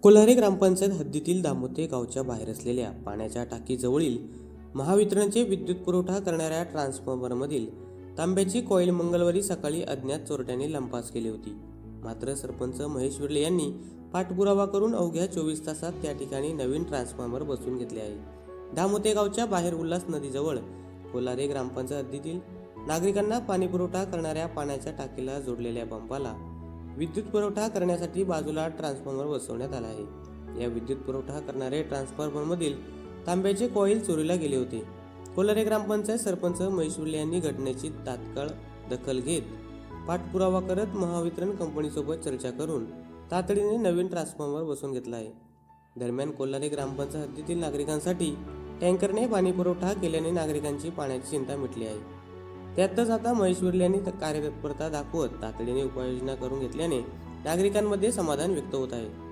कोल्हारे ग्रामपंचायत हद्दीतील दामोते गावच्या बाहेर असलेल्या पाण्याच्या टाकीजवळील महावितरणचे विद्युत पुरवठा करणाऱ्या ट्रान्सफॉर्मरमधील तांब्याची कॉईल मंगळवारी सकाळी अज्ञात चोरट्यांनी लंपास केली होती. मात्र सरपंच महेश विर्ले यांनी पाठपुरावा करून अवघ्या 24 तासात त्या ठिकाणी नवीन ट्रान्सफॉर्मर बसवून घेतले आहे. दामोते गावच्या बाहेर उल्हास नदीजवळ कोल्हारे ग्रामपंचायत हद्दीतील नागरिकांना पाणीपुरवठा करणाऱ्या पाण्याच्या टाकीला जोडलेल्या पंपाला विद्युत पुरवठा करण्यासाठी बाजूला ट्रान्सफॉर्मर बसवण्यात आला आहे. या विद्युत पुरवठा करणारे ट्रान्सफॉर्मरमधील तांब्याचे कॉईल चोरीला गेले होते. कोल्हारे ग्रामपंचायत सरपंच महेश विर्ले यांनी घटनेची तात्काळ दखल घेत पाठपुरावा करत महावितरण कंपनीसोबत चर्चा करून तातडीने नवीन ट्रान्सफॉर्मर बसवून घेतला आहे. दरम्यान कोल्हारे ग्रामपंचायत हद्दीतील नागरिकांसाठी टँकरने पाणी पुरवठा केल्याने नागरिकांची पाण्याची चिंता मिटली आहे. त्यातच आता महेश विर्ले यांनी कार्यतत्परता दाखवत तातडीने उपाययोजना करून घेतल्याने नागरिकांमध्ये समाधान व्यक्त होत आहे.